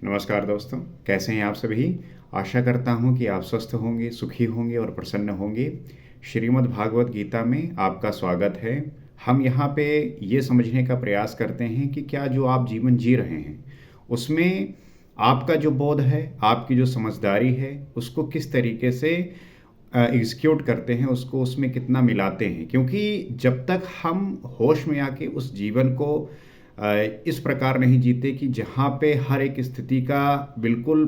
नमस्कार दोस्तों, कैसे हैं आप सभी? आशा करता हूँ कि आप स्वस्थ होंगे, सुखी होंगे और प्रसन्न होंगे। श्रीमद् भागवत गीता में आपका स्वागत है। हम यहाँ पे ये समझने का प्रयास करते हैं कि क्या जो आप जीवन जी रहे हैं, उसमें आपका जो बोध है, आपकी जो समझदारी है, उसको किस तरीके से एग्जीक्यूट करते हैं, उसको उसमें कितना मिलाते हैं। क्योंकि जब तक हम होश में आके उस जीवन को इस प्रकार नहीं जीते कि जहाँ पे हर एक स्थिति का बिल्कुल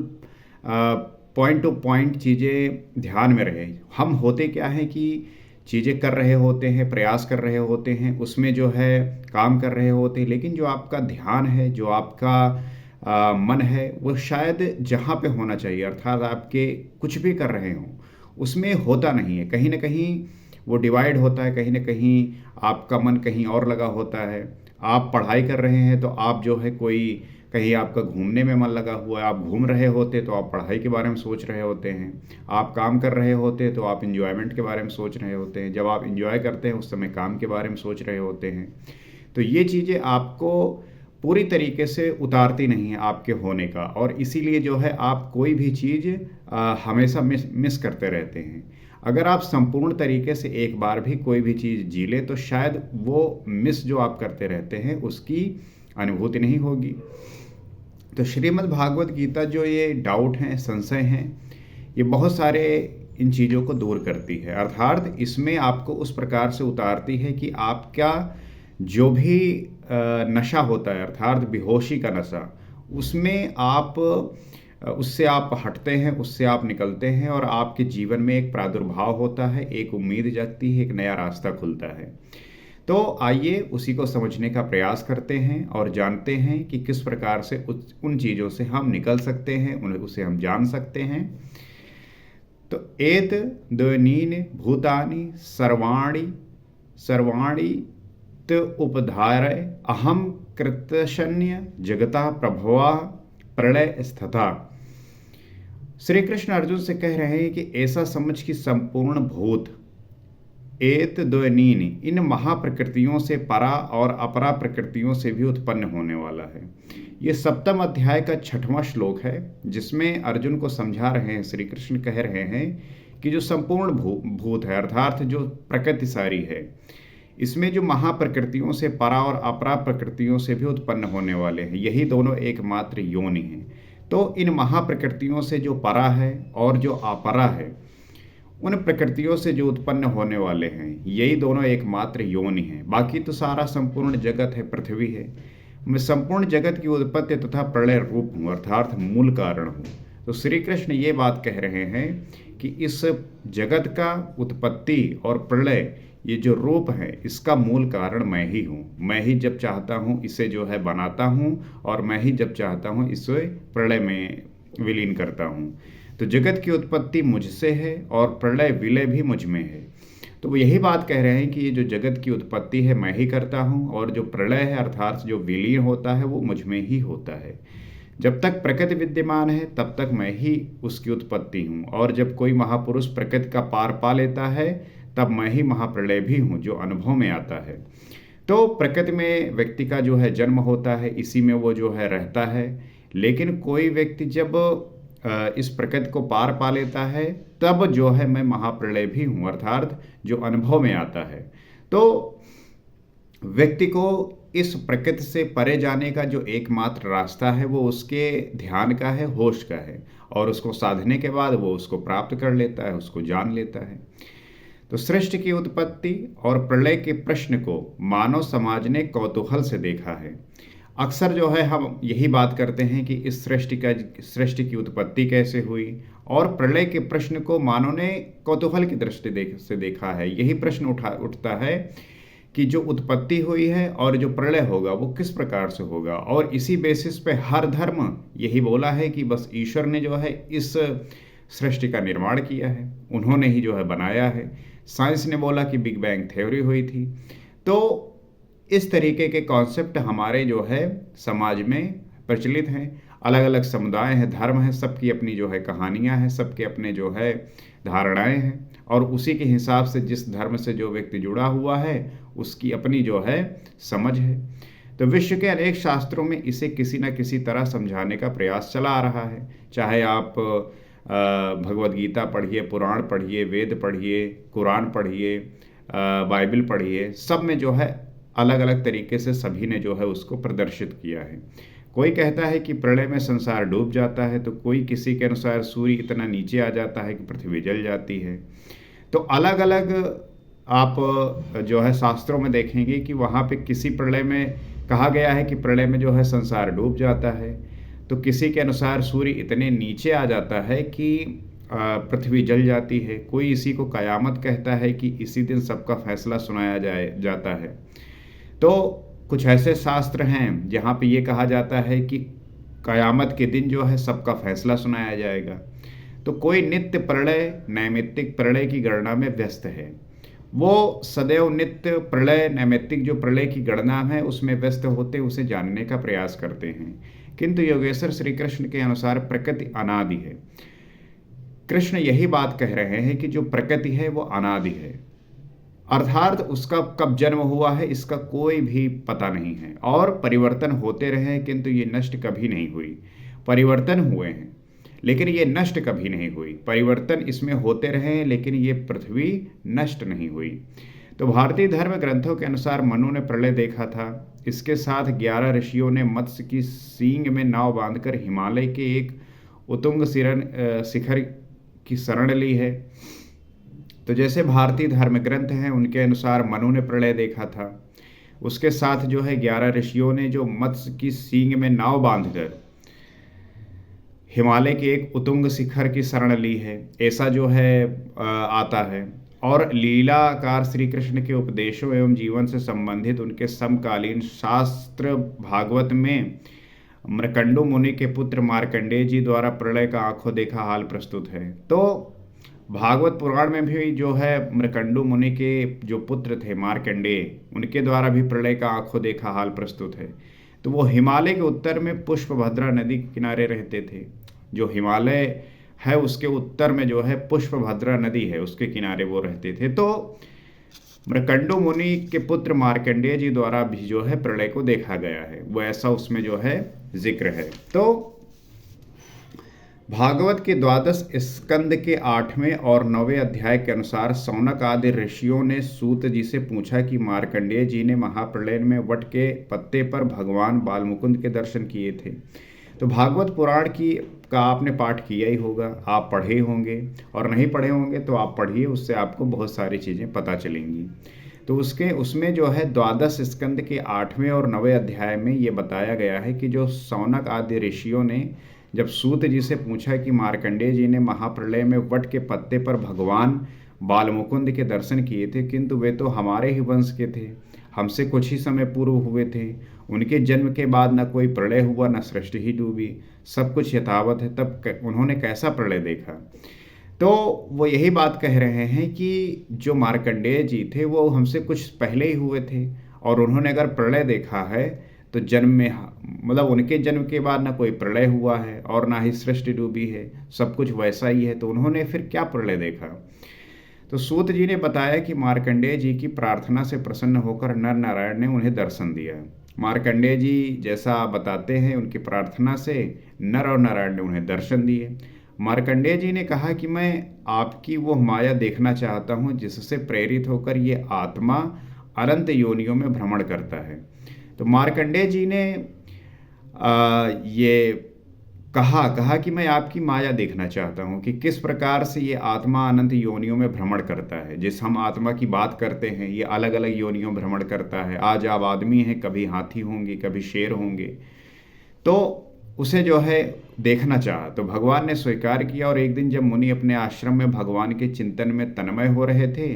पॉइंट टू पॉइंट चीज़ें ध्यान में रहे। हम होते क्या हैं कि चीज़ें कर रहे होते हैं, प्रयास कर रहे होते हैं, उसमें जो है काम कर रहे होते हैं, लेकिन जो आपका ध्यान है, जो आपका मन है, वो शायद जहाँ पे होना चाहिए, अर्थात आपके कुछ भी कर रहे हों, उसमें होता नहीं है। कहीं न कहीं वो डिवाइड होता है, कहीं न कहीं आपका मन कहीं और लगा होता है। आप पढ़ाई कर रहे हैं तो आप जो है कोई कहीं आपका घूमने में मन लगा हुआ है, आप घूम रहे होते तो आप पढ़ाई के बारे में सोच रहे होते हैं। आप काम कर रहे होते तो आप एन्जॉयमेंट के बारे में सोच रहे होते हैं। जब आप एन्जॉय करते हैं उस समय काम के बारे में सोच रहे होते हैं। तो ये चीज़ें आपको पूरी तरीके से उतारती नहीं है आपके होने का, और इसीलिए जो है आप कोई भी चीज़ हमेशा मिस करते रहते हैं। अगर आप संपूर्ण तरीके से एक बार भी कोई भी चीज़ जी लें तो शायद वो मिस जो आप करते रहते हैं उसकी अनुभूति नहीं होगी। तो श्रीमद् भागवत गीता जो ये डाउट हैं, संशय हैं, ये बहुत सारे इन चीज़ों को दूर करती है। अर्थात इसमें आपको उस प्रकार से उतारती है कि आपका जो भी नशा होता है, अर्थात बेहोशी का नशा, उसमें आप उससे आप हटते हैं, उससे आप निकलते हैं और आपके जीवन में एक प्रादुर्भाव होता है, एक उम्मीद जगती है, एक नया रास्ता खुलता है। तो आइए उसी को समझने का प्रयास करते हैं और जानते हैं कि किस प्रकार से उन चीज़ों से हम निकल सकते हैं, उन्हें उसे हम जान सकते हैं। तो एत द्वनीन भूतानि सर्वाणि सर्वाणि त उपधारय अहम कृतशन्य जगता प्रभवा प्रलय स्थिता। श्री कृष्ण अर्जुन से कह रहे हैं कि ऐसा समझ कि संपूर्ण भूत एत द्वनीन, इन महाप्रकृतियों से परा और अपरा प्रकृतियों से भी उत्पन्न होने वाला है। ये सप्तम अध्याय का 6वां श्लोक है, जिसमें अर्जुन को समझा रहे हैं, श्री कृष्ण कह रहे हैं कि जो संपूर्ण भूत है, अर्थात जो प्रकृति सारी है, इसमें जो महाप्रकृतियों से परा और अपरा प्रकृतियों से भी उत्पन्न होने वाले हैं, यही दोनों एकमात्र योनि हैं। तो इन महाप्रकृतियों से जो परा है और जो अपरा है, उन प्रकृतियों से जो उत्पन्न होने वाले हैं, यही दोनों एकमात्र योनि हैं। बाकी तो सारा संपूर्ण जगत है, पृथ्वी है। मैं संपूर्ण जगत की उत्पत्ति तथा प्रलय रूप हूँ, अर्थात मूल कारण हूँ। तो श्री कृष्ण ये बात कह रहे हैं कि इस जगत का उत्पत्ति और प्रलय, ये जो रूप है, इसका मूल कारण मैं ही हूँ। मैं ही जब चाहता हूँ इसे जो है बनाता हूँ, और मैं ही जब चाहता हूँ इसे प्रलय में विलीन करता हूँ। तो जगत की उत्पत्ति मुझसे है और प्रलय विलय भी मुझ में है। तो वो यही बात कह रहे हैं कि ये जो जगत की उत्पत्ति है मैं ही करता हूँ, और जो प्रलय है अर्थात जो विलीन होता है वो मुझ में ही होता है। जब तक प्रकृति विद्यमान है तब तक मैं ही उसकी उत्पत्ति हूँ, और जब कोई महापुरुष प्रकृति का पार पा लेता है तब मैं ही महाप्रलय भी हूँ जो अनुभव में आता है। तो प्रकृति में व्यक्ति का जो है जन्म होता है, इसी में वो जो है रहता है। लेकिन कोई व्यक्ति जब इस प्रकृति को पार पा लेता है तब जो है मैं महाप्रलय भी हूँ, अर्थात जो अनुभव में आता है। तो व्यक्ति को इस प्रकृति से परे जाने का जो एकमात्र रास्ता है वो उसके ध्यान का है, होश का है, और उसको साधने के बाद वो उसको प्राप्त कर लेता है, उसको जान लेता है। तो सृष्टि की उत्पत्ति और प्रलय के प्रश्न को मानव समाज ने कौतूहल से देखा है। अक्सर जो है हम यही बात करते हैं कि इस सृष्टि की उत्पत्ति कैसे हुई, और प्रलय के प्रश्न को मानव ने कौतूहल की दृष्टि से देखा है। यही प्रश्न उठता है कि जो उत्पत्ति हुई है और जो प्रलय होगा वो किस प्रकार से होगा। और इसी बेसिस पे हर धर्म यही बोला है कि बस ईश्वर ने जो है इस सृष्टि का निर्माण किया है, उन्होंने ही जो है बनाया है। साइंस ने बोला कि बिग बैंग थ्योरी हुई थी। तो इस तरीके के कॉन्सेप्ट हमारे जो है समाज में प्रचलित हैं। अलग अलग समुदाय हैं, धर्म हैं, सबकी अपनी जो है कहानियां हैं, सबके अपने जो है धारणाएं हैं, और उसी के हिसाब से जिस धर्म से जो व्यक्ति जुड़ा हुआ है उसकी अपनी जो है समझ है। तो विश्व के अनेक शास्त्रों में इसे किसी न किसी तरह समझाने का प्रयास चला आ रहा है। चाहे आप भगवद गीता पढ़िए, पुराण पढ़िए, वेद पढ़िए, कुरान पढ़िए, बाइबल पढ़िए, सब में जो है अलग अलग तरीके से सभी ने जो है उसको प्रदर्शित किया है। कोई कहता है कि प्रलय में संसार डूब जाता है, तो कोई किसी के अनुसार सूर्य इतना नीचे आ जाता है कि पृथ्वी जल जाती है। तो अलग अलग आप जो है शास्त्रों में देखेंगे कि वहाँ पे किसी प्रलय में कहा गया है कि प्रलय में जो है संसार डूब जाता है, तो किसी के अनुसार सूर्य इतने नीचे आ जाता है कि पृथ्वी जल जाती है। कोई इसी को कयामत कहता है कि इसी दिन सबका फैसला सुनाया जाता है। तो कुछ ऐसे शास्त्र हैं जहाँ पे ये कहा जाता है कि कयामत के दिन जो है सबका फैसला सुनाया जाएगा। तो कोई नित्य प्रलय, नैमित्तिक प्रलय की गणना में व्यस्त है, वो सदैव नित्य प्रलय, नैमित्तिक जो प्रलय की गणना है उसमें व्यस्त होते उसे जानने का प्रयास करते हैं। किंतु योगेश्वर श्री कृष्ण के अनुसार प्रकृति अनादि है। कृष्ण यही बात कह रहे हैं कि जो प्रकृति है वो अनादि है, अर्थात उसका कब जन्म हुआ है इसका कोई भी पता नहीं है, और परिवर्तन होते रहे हैं किंतु ये नष्ट कभी नहीं हुई। परिवर्तन हुए हैं लेकिन ये नष्ट कभी नहीं हुई। परिवर्तन इसमें होते रहे हैं लेकिन ये पृथ्वी नष्ट नहीं हुई। तो भारतीय धर्म ग्रंथों के अनुसार मनु ने प्रलय देखा था। इसके साथ 11 ऋषियों ने मत्स्य की सींग में नाव बांधकर हिमालय के एक उत्तुंग शिखर की शरण ली है। तो जैसे भारतीय धर्म ग्रंथ हैं उनके अनुसार मनु ने प्रलय देखा था, उसके साथ जो है 11 ऋषियों ने जो मत्स्य की सींग में नाव बांधकर हिमालय के एक उत्तुंग शिखर की शरण ली है, ऐसा जो है आता है। और लीलाकार श्री कृष्ण के उपदेशों एवं जीवन से संबंधित उनके समकालीन शास्त्र भागवत में मृकंडु मुनि के पुत्र मार्कंडेय जी द्वारा प्रलय का आंखों देखा हाल प्रस्तुत है। तो भागवत पुराण में भी जो है मृकंडु मुनि के जो पुत्र थे मार्कंडेय, उनके द्वारा भी प्रलय का आंखों देखा हाल प्रस्तुत है। तो वो हिमालय के उत्तर में पुष्पभद्रा नदी के किनारे रहते थे। जो हिमालय है उसके उत्तर में जो है पुष्पभद्रा नदी है, उसके किनारे वो रहते थे। तो मृकंडु मुनि के पुत्र मार्कंडेय जी द्वारा भी जो है प्रलय को देखा गया है, वो ऐसा उसमें जो है जिक्र है। तो भागवत के 12 स्कंद के 8वें और 9वें अध्याय के अनुसार सौनक आदि ऋषियों ने सूत जी से पूछा कि मार्कंडेय जी ने महाप्रलय में वट के पत्ते पर भगवान बालमुकुंद के दर्शन किए थे। तो भागवत पुराण का आपने पाठ किया ही होगा, आप पढ़े ही होंगे, और नहीं पढ़े होंगे तो आप पढ़िए, उससे आपको बहुत सारी चीज़ें पता चलेंगी। तो उसमें जो है 12 स्कंद के 8वें और 9वें अध्याय में ये बताया गया है कि जो सौनक आदि ऋषियों ने जब सूत जी से पूछा कि मार्कंडेय जी ने महाप्रलय में वट के पत्ते पर भगवान बालमुकुंद के दर्शन किए थे, किंतु वे तो हमारे ही वंश के थे, हमसे कुछ ही समय पूर्व हुए थे, उनके जन्म के बाद न कोई प्रलय हुआ न सृष्टि ही डूबी, सब कुछ यथावत है, तब उन्होंने कैसा प्रलय देखा। तो वो यही बात कह रहे हैं कि जो मार्कंडेय जी थे वो हमसे कुछ पहले ही हुए थे, और उन्होंने अगर प्रलय देखा है तो जन्म में मतलब उनके जन्म के बाद ना कोई प्रलय हुआ है और ना ही सृष्टि डूबी है, सब कुछ वैसा ही है, तो उन्होंने फिर क्या प्रलय देखा। तो सूत जी ने बताया कि मार्कंडेय जी की प्रार्थना से प्रसन्न होकर नर नारायण ने उन्हें दर्शन दिया। मार्कंडेय जी जैसा बताते हैं उनकी प्रार्थना से नर और नारायण ने उन्हें दर्शन दिए। मार्कंडेय जी ने कहा कि मैं आपकी वो माया देखना चाहता हूँ जिससे प्रेरित होकर ये आत्मा अनंत योनियों में भ्रमण करता है। तो मार्कंडेय जी ने ये कहा कि मैं आपकी माया देखना चाहता हूँ कि किस प्रकार से ये आत्मा अनंत योनियों में भ्रमण करता है। जिस हम आत्मा की बात करते हैं ये अलग अलग योनियों में भ्रमण करता है। आज आप आदमी हैं, कभी हाथी होंगे, कभी शेर होंगे, तो उसे जो है देखना चाहा। तो भगवान ने स्वीकार किया, और एक दिन जब मुनि अपने आश्रम में भगवान के चिंतन में तन्मय हो रहे थे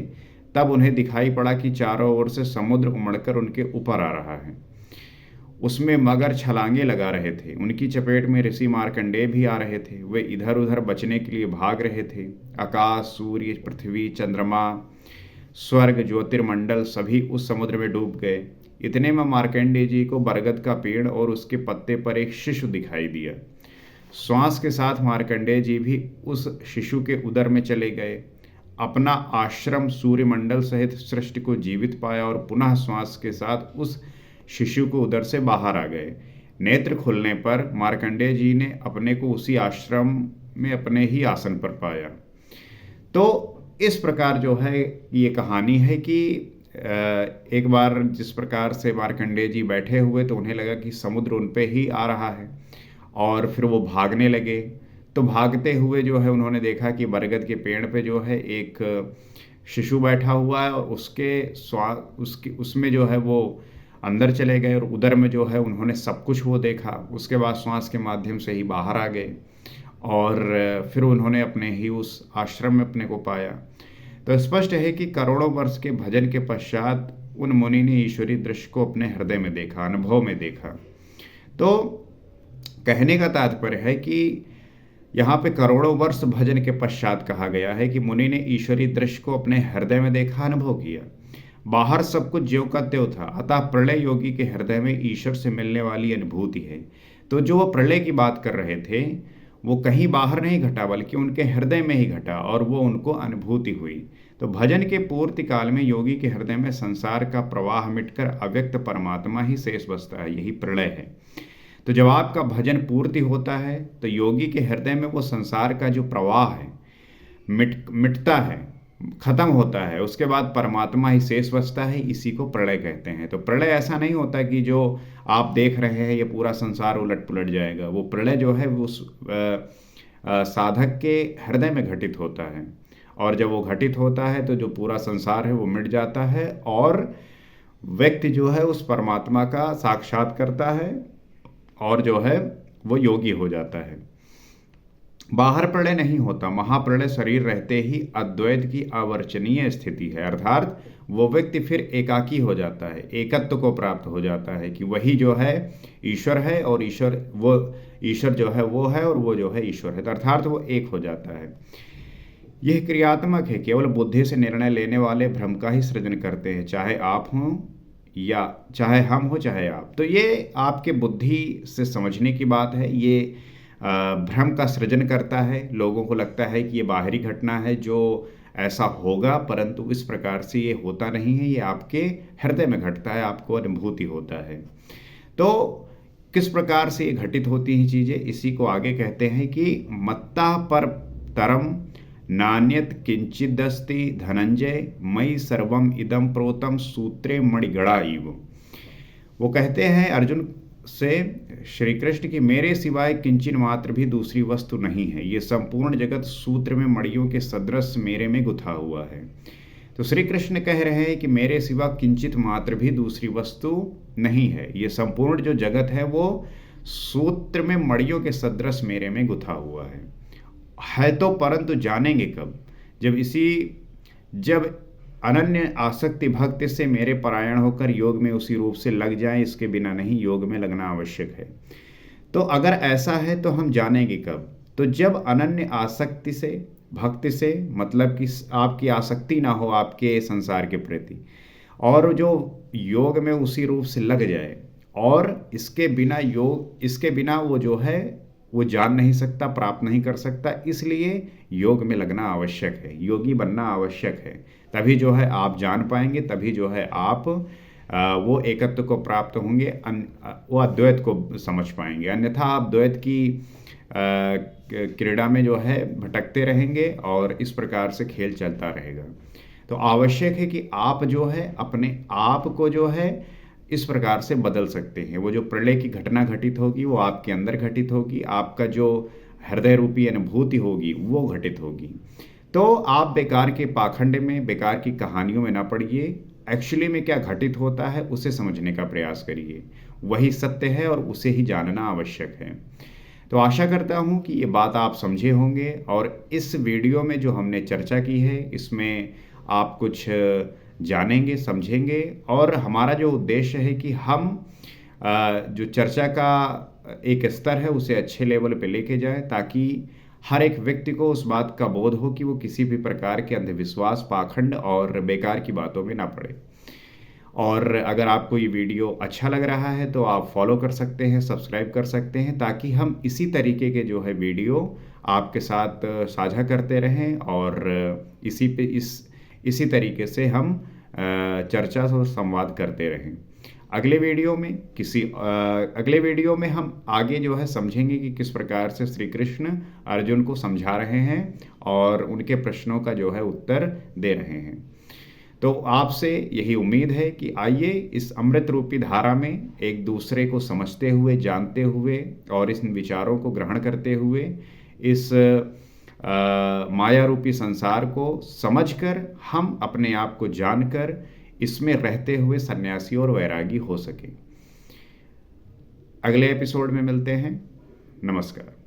तब उन्हें दिखाई पड़ा कि चारों ओर से समुद्र उमड़कर उनके ऊपर आ रहा है। उसमें मगर छलांगे लगा रहे थे। उनकी चपेट में ऋषि मार्कंडेय भी आ रहे थे। वे इधर उधर बचने के लिए भाग रहे थे। आकाश, सूर्य, पृथ्वी, चंद्रमा, स्वर्ग, ज्योतिर्मंडल सभी उस समुद्र में डूब गए। इतने में मार्कंडेय जी को बरगद का पेड़ और उसके पत्ते पर एक शिशु दिखाई दिया। श्वास के साथ मार्कंडेय जी भी उस शिशु के उदर में चले गए। अपना आश्रम सूर्यमंडल सहित सृष्टि को जीवित पाया और पुनः श्वास के साथ उस शिशु को उदर से बाहर आ गए। नेत्र खुलने पर मार्कंडेय जी ने अपने को उसी आश्रम में अपने ही आसन पर पाया। तो इस प्रकार जो है ये कहानी है कि एक बार जिस प्रकार से मार्कंडेय जी बैठे हुए तो उन्हें लगा कि समुद्र उन पे ही आ रहा है और फिर वो भागने लगे। तो भागते हुए जो है उन्होंने देखा कि बरगद के पेड़ पे जो है एक शिशु बैठा हुआ है और उसमें जो है वो अंदर चले गए और उधर में जो है उन्होंने सब कुछ वो देखा। उसके बाद श्वास के माध्यम से ही बाहर आ गए और फिर उन्होंने अपने ही उस आश्रम में अपने को पाया। तो स्पष्ट है कि करोड़ों वर्ष के भजन के पश्चात उन मुनि ने ईश्वरीय दृश्य को अपने हृदय में देखा, अनुभव में देखा। तो कहने का तात्पर्य है कि यहाँ पे करोड़ों वर्ष भजन के पश्चात कहा गया है कि मुनि ने ईश्वरीय दृश्य को अपने हृदय में देखा, अनुभव किया। बाहर सब कुछ ज्यों का त्यों था, अतः प्रलय योगी के हृदय में ईश्वर से मिलने वाली अनुभूति है। तो जो वो प्रलय की बात कर रहे थे वो कहीं बाहर नहीं घटा बल्कि उनके हृदय में ही घटा और वो उनको अनुभूति हुई। तो भजन के पूर्ति काल में योगी के हृदय में संसार का प्रवाह मिटकर अव्यक्त परमात्मा ही शेष बचता है, यही प्रलय है। तो जब आपका भजन पूर्ति होता है तो योगी के हृदय में वो संसार का जो प्रवाह है मिटता है, खत्म होता है। उसके बाद परमात्मा ही शेष बचता है, इसी को प्रलय कहते हैं। तो प्रलय ऐसा नहीं होता कि जो आप देख रहे हैं ये पूरा संसार उलट पुलट जाएगा। वो प्रलय जो है वो साधक के हृदय में घटित होता है और जब वो घटित होता है तो जो पूरा संसार है वो मिट जाता है और व्यक्ति जो है उस परमात्मा का साक्षात करता है और जो है वो योगी हो जाता है। बाहर प्रलय नहीं होता, महाप्रलय शरीर रहते ही अद्वैत की अवर्चनीय स्थिति है, अर्थात वो व्यक्ति फिर एकाकी हो जाता है, एकत्व को प्राप्त हो जाता है कि वही जो है ईश्वर है और ईश्वर जो है वो है और वो जो है ईश्वर है, अर्थात वो एक हो जाता है। यह क्रियात्मक है, केवल बुद्धि से निर्णय लेने वाले भ्रम का ही सृजन करते हैं, चाहे आप हों या चाहे हम हो चाहे आप। तो ये आपके बुद्धि से समझने की बात है। ये भ्रम का सृजन करता है, लोगों को लगता है कि ये बाहरी घटना है जो ऐसा होगा, परंतु इस प्रकार से ये होता नहीं है, ये आपके हृदय में घटता है, आपको अनुभूति होता है। तो किस प्रकार से ये घटित होती हैं चीज़ें, इसी को आगे कहते हैं कि मत्ता पर तरम नान्यत किंचिदस्ति धनंजय मयि सर्वम इदम प्रोतम सूत्रे मणिगणा इव। वो कहते हैं अर्जुन से श्री कृष्ण की मेरे सिवाय किंचिन मात्र भी दूसरी वस्तु नहीं है, ये संपूर्ण जगत सूत्र में मणियों के सदृश मेरे में गुथा हुआ है। तो श्री कृष्ण कह रहे हैं कि मेरे सिवा किंचित मात्र भी दूसरी वस्तु नहीं है, ये संपूर्ण जो जगत है वो सूत्र में मणियों के सदृश मेरे में गुथा हुआ है तो परंतु जानेंगे कब, जब अनन्य आसक्ति भक्ति से मेरे परायण होकर योग में उसी रूप से लग जाएं, इसके बिना नहीं, योग में लगना आवश्यक है। तो अगर ऐसा है तो हम जानेंगे कब, तो जब अनन्य आसक्ति से भक्ति से मतलब कि आपकी आसक्ति ना हो आपके संसार के प्रति और जो योग में उसी रूप से लग जाए और इसके बिना वो जो है वो जान नहीं सकता, प्राप्त नहीं कर सकता, इसलिए योग में लगना आवश्यक है, योगी बनना आवश्यक है। तभी जो है आप जान पाएंगे, तभी जो है आप वो एकत्व को प्राप्त होंगे, वो अद्वैत को समझ पाएंगे। अन्यथा आप द्वैत की क्रीड़ा में जो है भटकते रहेंगे और इस प्रकार से खेल चलता रहेगा। तो आवश्यक है कि आप जो है अपने आप को जो है इस प्रकार से बदल सकते हैं। वो जो प्रलय की घटना घटित होगी वो आपके अंदर घटित होगी, आपका जो हृदय रूपी अनुभूति होगी वो घटित होगी। तो आप बेकार के पाखंड में, बेकार की कहानियों में ना पड़िए, एक्चुअली में क्या घटित होता है उसे समझने का प्रयास करिए, वही सत्य है और उसे ही जानना आवश्यक है। तो आशा करता हूँ कि ये बात आप समझे होंगे और इस वीडियो में जो हमने चर्चा की है इसमें आप कुछ जानेंगे, समझेंगे और हमारा जो उद्देश्य है कि हम जो चर्चा का एक स्तर है उसे अच्छे लेवल पे लेके जाएं ताकि हर एक व्यक्ति को उस बात का बोध हो कि वो किसी भी प्रकार के अंधविश्वास, पाखंड और बेकार की बातों में ना पड़े। और अगर आपको ये वीडियो अच्छा लग रहा है तो आप फॉलो कर सकते हैं, सब्सक्राइब कर सकते हैं ताकि हम इसी तरीके के जो है वीडियो आपके साथ साझा करते रहें और इसी तरीके से हम चर्चा और संवाद करते रहें। अगले वीडियो में हम आगे जो है समझेंगे कि किस प्रकार से श्री कृष्ण अर्जुन को समझा रहे हैं और उनके प्रश्नों का जो है उत्तर दे रहे हैं। तो आपसे यही उम्मीद है कि आइए इस अमृत रूपी धारा में एक दूसरे को समझते हुए, जानते हुए और इन विचारों को ग्रहण करते हुए इस माया रूपी संसार को समझकर हम अपने आप को जानकर इसमें रहते हुए सन्यासी और वैरागी हो सके। अगले एपिसोड में मिलते हैं। नमस्कार।